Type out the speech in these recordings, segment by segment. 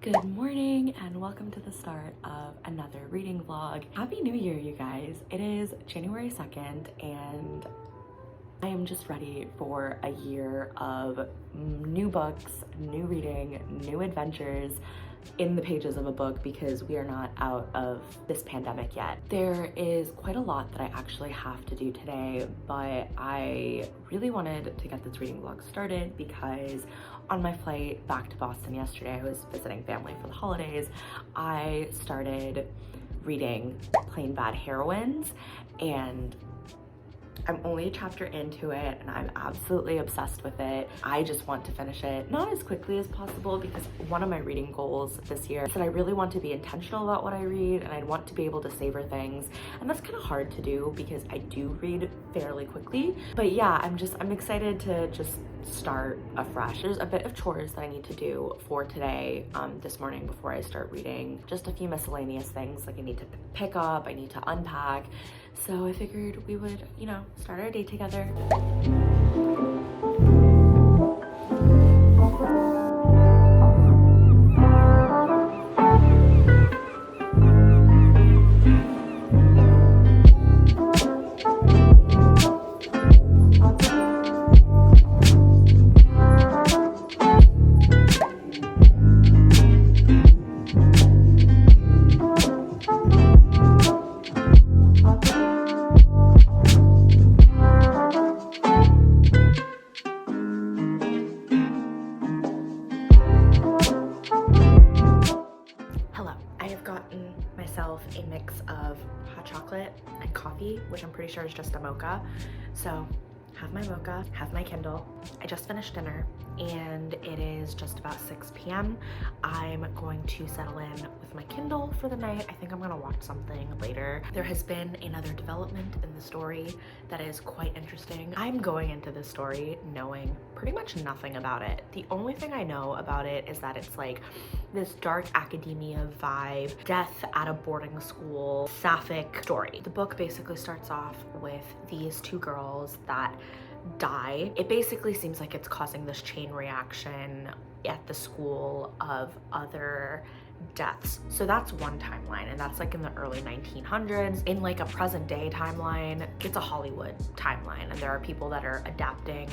Good morning and welcome to the start of another reading vlog. Happy New Year, you guys. It is January 2nd and I am just ready for a year of new books, new reading, new adventures in the pages of a book because we are not out of this pandemic yet. There is quite a lot that I actually have to do today, but I really wanted to get this reading vlog started because on my flight back to Boston yesterday, I was visiting family for the holidays. I started reading Plain Bad Heroines and I'm only a chapter into it and I'm absolutely obsessed with it. I just want to finish it, not as quickly as possible because one of my reading goals this year is that I really want to be intentional about what I read and I want to be able to savor things. And that's kind of hard to do because I do read fairly quickly. But yeah, I'm excited to just start afresh. There's a bit of chores that I need to do for today, this morning before I start reading. Just a few miscellaneous things like I need to pick up, I need to unpack. So I figured we would, start our day together. A mix of hot chocolate and coffee, which I'm pretty sure is just a mocha. So have my mocha, have my Kindle. I just finished dinner and it is just about 6 p.m. I'm going to settle in with my Kindle for the night. I think I'm gonna watch something later. There has been another development in the story that is quite interesting. I'm going into this story knowing pretty much nothing about it. The only thing I know about it is that it's like this dark academia vibe, death at a boarding school, sapphic story. The book basically starts off with these two girls that die. It basically seems like it's causing this chain reaction at the school of other deaths. So that's one timeline, and that's like in the early 1900s. In like a present day timeline, it's a Hollywood timeline, and there are people that are adapting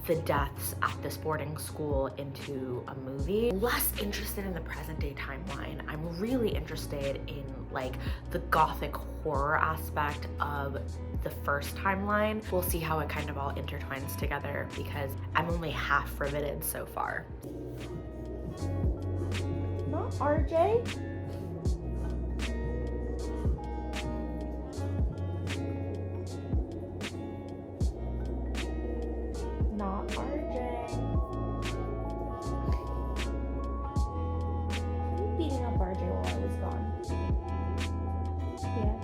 the deaths at this boarding school into a movie. Less interested in the present day timeline. I'm really interested in like the gothic horror aspect of the first timeline. We'll see how it kind of all intertwines together because I'm only half riveted so far. Not RJ. Not RJ. You beating up RJ while I was gone. Yeah.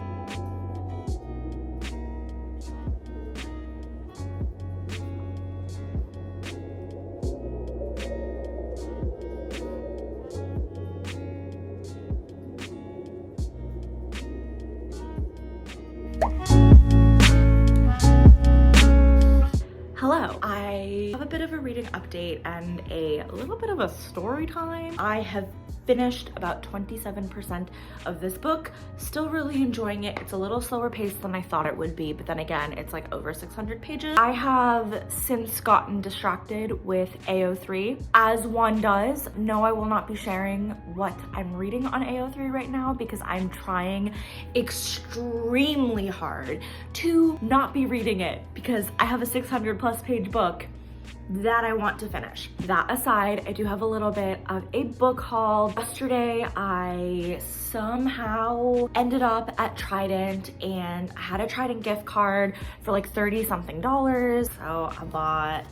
Hello, I have a bit of a reading update and a little bit of a story time. I have finished about 27% of this book, still really enjoying it. It's a little slower paced than I thought it would be, but then again, it's like over 600 pages. I have since gotten distracted with AO3, as one does. No, I will not be sharing what I'm reading on AO3 right now because I'm trying extremely hard to not be reading it because I have a 600 plus page book that I want to finish. That aside, I do have a little bit of a book haul. Yesterday, I somehow ended up at Trident and I had a Trident gift card for like 30 something dollars. So I bought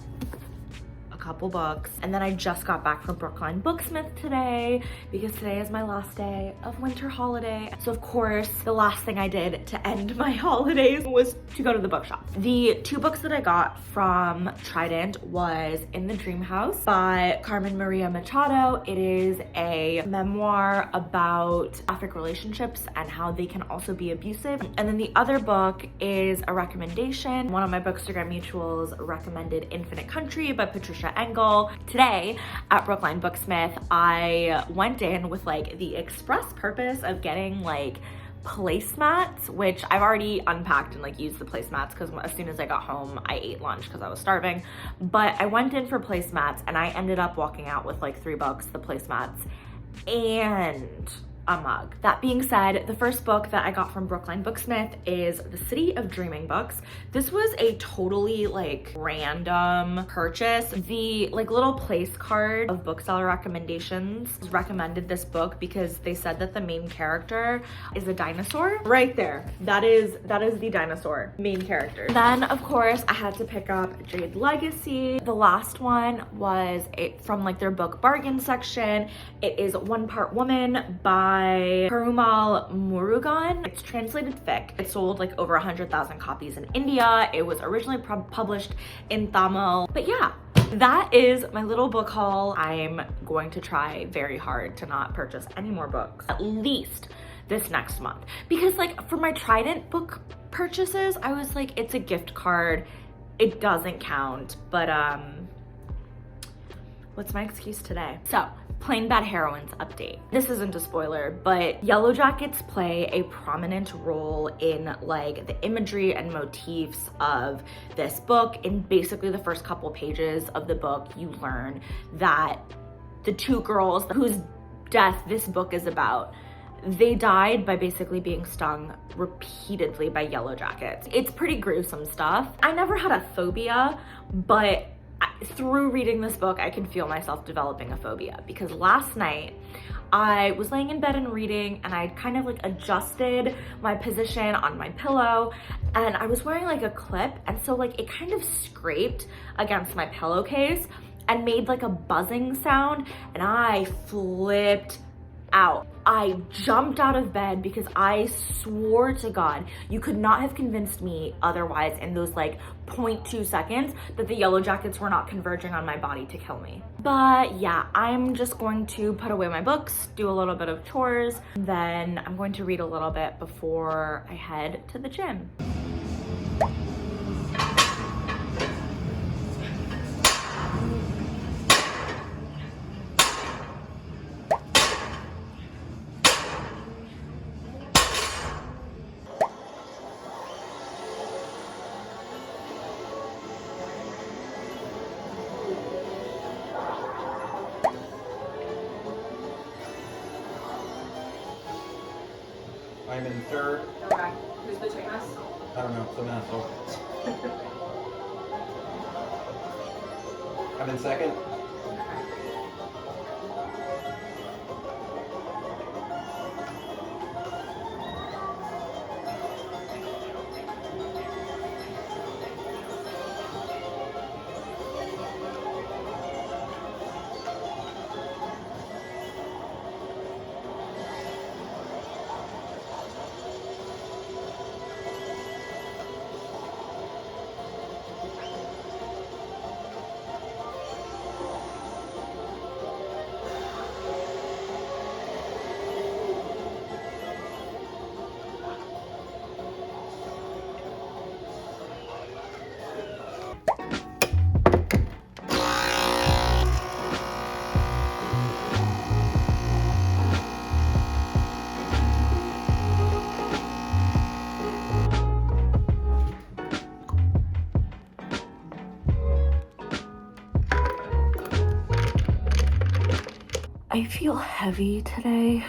a couple books. And then I just got back from Brookline Booksmith today because today is my last day of winter holiday. So of course, the last thing I did to end my holidays was to go to the bookshop. The two books that I got from Trident was In the Dream House by Carmen Machado. It is a memoir about sapphic relationships and how they can also be abusive. And then the other book is a recommendation. One of my Bookstagram mutuals recommended Infinite Country by Patricia Engel. Today at Brookline Booksmith, I went in with like the express purpose of getting like placemats, which I've already unpacked and like used the placemats because as soon as I got home, I ate lunch because I was starving. But I went in for placemats and I ended up walking out with like 3 books, the placemats, and a mug. That being said, the first book that I got from Brookline Booksmith is The City of Dreaming books. This was a totally like random purchase. The like little place card of bookseller recommendations recommended this book because they said that the main character is a dinosaur. Right there, that is the dinosaur main character. Then of course I had to pick up Jade Legacy. The last one was from like their book bargain section. It is One Part Woman by Perumal Murugan. It's translated fic. It sold like over 100,000 copies in India. It was originally published in Tamil. But yeah, that is my little book haul. I'm going to try very hard to not purchase any more books, at least this next month. Because like for my Trident book purchases, I was like, it's a gift card. It doesn't count. But what's my excuse today? So, Plain Bad Heroines update. This isn't a spoiler, but yellow jackets play a prominent role in like the imagery and motifs of this book. In basically the first couple pages of the book, you learn that the 2 girls whose death this book is about, they died by basically being stung repeatedly by yellow jackets. It's pretty gruesome stuff. I never had a phobia, but through reading this book, I can feel myself developing a phobia because last night I was laying in bed and reading and I kind of like adjusted my position on my pillow and I was wearing like a clip, and so like it kind of scraped against my pillowcase and made like a buzzing sound, and I flipped out. I jumped out of bed because I swore to God, you could not have convinced me otherwise in those like 0.2 seconds that the yellow jackets were not converging on my body to kill me. But yeah, I'm just going to put away my books, do a little bit of chores, then I'm going to read a little bit before I head to the gym. I'm in 3rd. Okay. Who's between us? I don't know, some asshole. I'm in 2nd. I feel heavy today.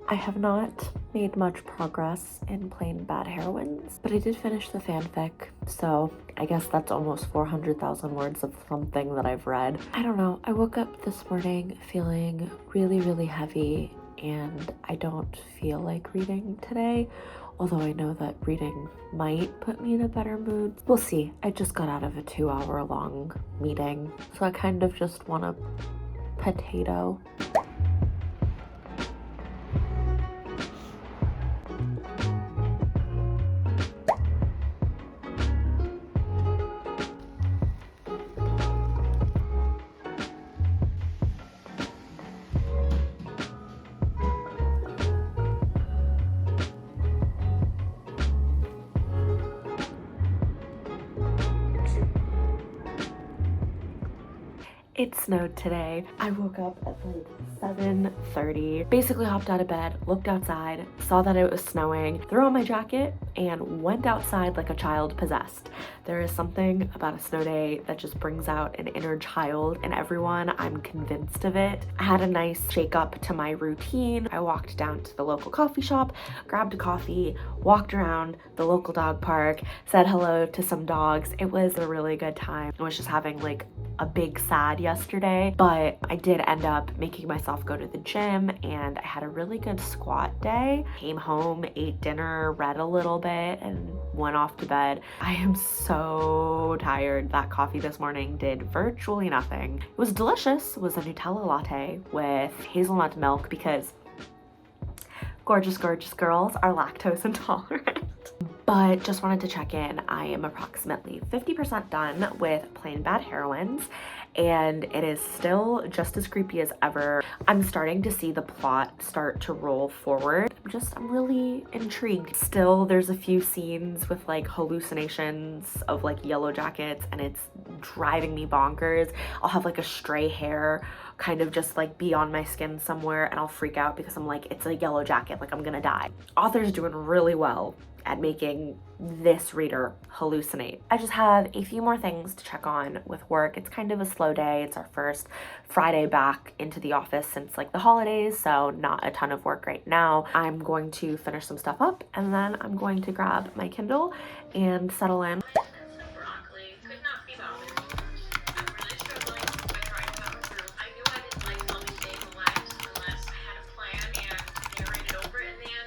I have not made much progress in Plain Bad Heroines, but I did finish the fanfic, so I guess that's almost 400,000 words of something that I've read. I don't know, I woke up this morning feeling really, really heavy, and I don't feel like reading today, although I know that reading might put me in a better mood. We'll see. I just got out of a 2-hour-long meeting, so I kind of just want a potato. It snowed today. I woke up at like 7:30, basically hopped out of bed, looked outside, saw that it was snowing, threw on my jacket, and went outside like a child possessed. There is something about a snow day that just brings out an inner child in everyone. I'm convinced of it. I had a nice shake up to my routine. I walked down to the local coffee shop, grabbed a coffee, walked around the local dog park, said hello to some dogs. It was a really good time. I was just having like a big sad yesterday, but I did end up making myself go to the gym and I had a really good squat day. Came home, ate dinner, read a little bit, and went off to bed. I am so tired. That coffee this morning did virtually nothing. It was delicious. It was a Nutella latte with hazelnut milk because gorgeous, gorgeous girls are lactose intolerant. But just wanted to check in. I am approximately 50% done with Plain Bad Heroines, and it is still just as creepy as ever. I'm starting to see the plot start to roll forward. I'm really intrigued. Still, there's a few scenes with like hallucinations of like yellow jackets, and it's driving me bonkers. I'll have like a stray hair kind of just like be on my skin somewhere, and I'll freak out because I'm like, it's a yellow jacket, like I'm gonna die. Author's doing really well at making this reader hallucinate. I just have a few more things to check on with work. It's kind of a slow day. It's our first Friday back into the office since like the holidays, so not a ton of work right now. I'm going to finish some stuff up and then I'm going to grab my Kindle and settle in. Broccoli could not be bothered. I'm really struggling with trying to power through. I knew I didn't like loving staying alive unless I had a plan and narrated over it in the end.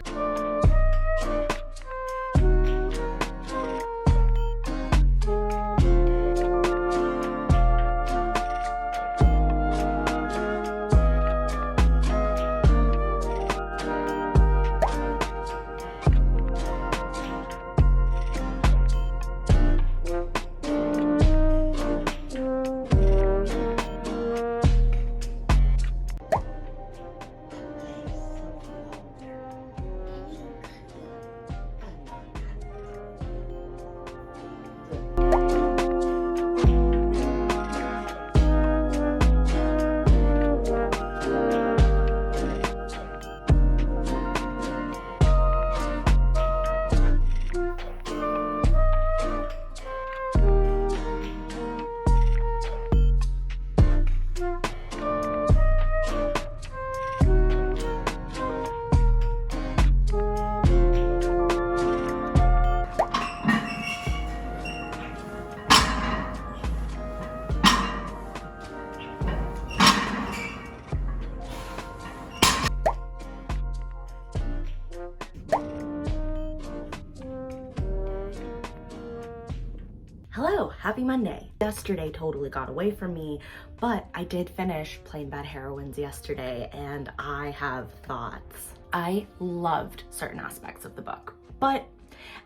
Hello, happy Monday. Yesterday totally got away from me, but I did finish Plain Bad Heroines yesterday and I have thoughts. I loved certain aspects of the book, but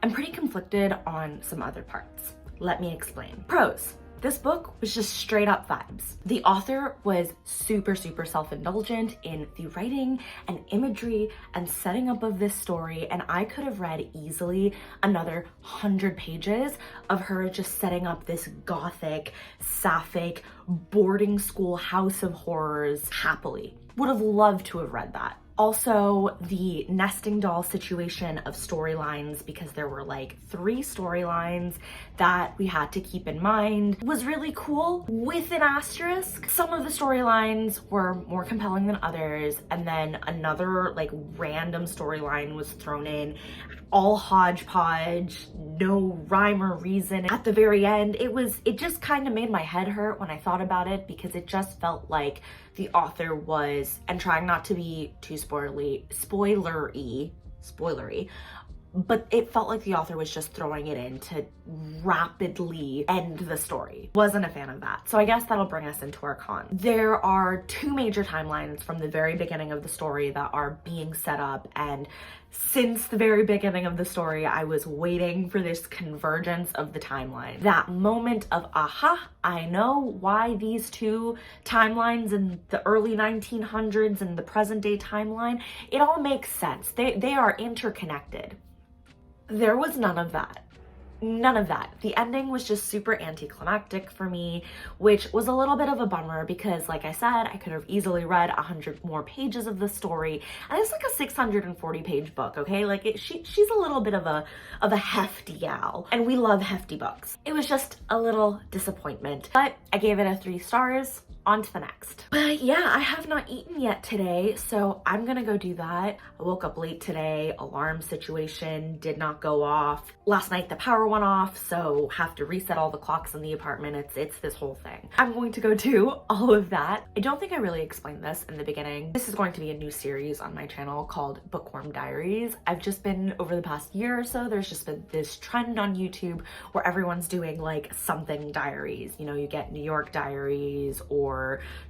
I'm pretty conflicted on some other parts. Let me explain. Pros. This book was just straight up vibes. The author was super self-indulgent in the writing and imagery and setting up of this story, and I could have read easily another 100 pages of her just setting up this gothic, sapphic, boarding school house of horrors happily. Would have loved to have read that. Also, the nesting doll situation of storylines, because there were like 3 storylines that we had to keep in mind, was really cool. With an asterisk, some of the storylines were more compelling than others, and then another like random storyline was thrown in, all hodgepodge, no rhyme or reason. At the very end, it just kind of made my head hurt when I thought about it, because it just felt like the author was, and trying not to be too spoilery, but it felt like the author was just throwing it in to rapidly end the story. Wasn't a fan of that. So I guess that'll bring us into our con. There are 2 major timelines from the very beginning of the story that are being set up, and since the very beginning of the story, I was waiting for this convergence of the timeline. That moment of, aha, I know why these 2 timelines in the early 1900s and the present day timeline, it all makes sense. They are interconnected. There was none of that. None of that. The ending was just super anticlimactic for me, which was a little bit of a bummer because, like I said, I could have easily read 100 more pages of the story, and it's like a 640 page book, okay? Like she's a little bit of a hefty gal, and we love hefty books. It was just a little disappointment, but I gave it a 3 stars. On to the next. But yeah, I have not eaten yet today, so I'm gonna go do that. I woke up late today, alarm situation did not go off. Last night the power went off, so have to reset all the clocks in the apartment. It's this whole thing. I'm going to go do all of that. I don't think I really explained this in the beginning. This is going to be a new series on my channel called Bookworm Diaries. I've just been, over the past year or so, there's just been this trend on YouTube where everyone's doing like something diaries. You know, you get New York diaries or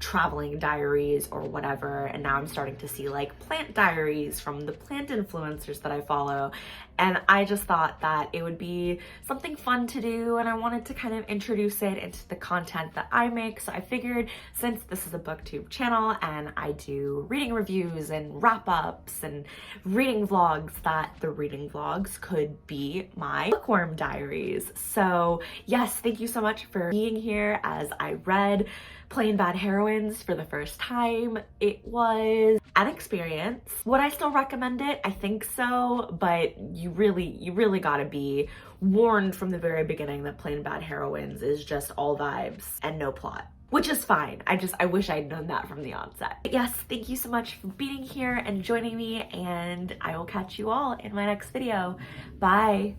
traveling diaries or whatever, and now I'm starting to see like plant diaries from the plant influencers that I follow, and I just thought that it would be something fun to do, and I wanted to kind of introduce it into the content that I make. So I figured, since this is a booktube channel and I do reading reviews and wrap-ups and reading vlogs, that the reading vlogs could be my bookworm diaries. So yes, thank you so much for being here as I read Plain Bad Heroines for the first time. It was an experience. Would I still recommend it? I think so, but you really gotta be warned from the very beginning that Plain Bad Heroines is just all vibes and no plot, which is fine. I wish I'd known that from the onset. But yes, thank you so much for being here and joining me, and I will catch you all in my next video. Bye.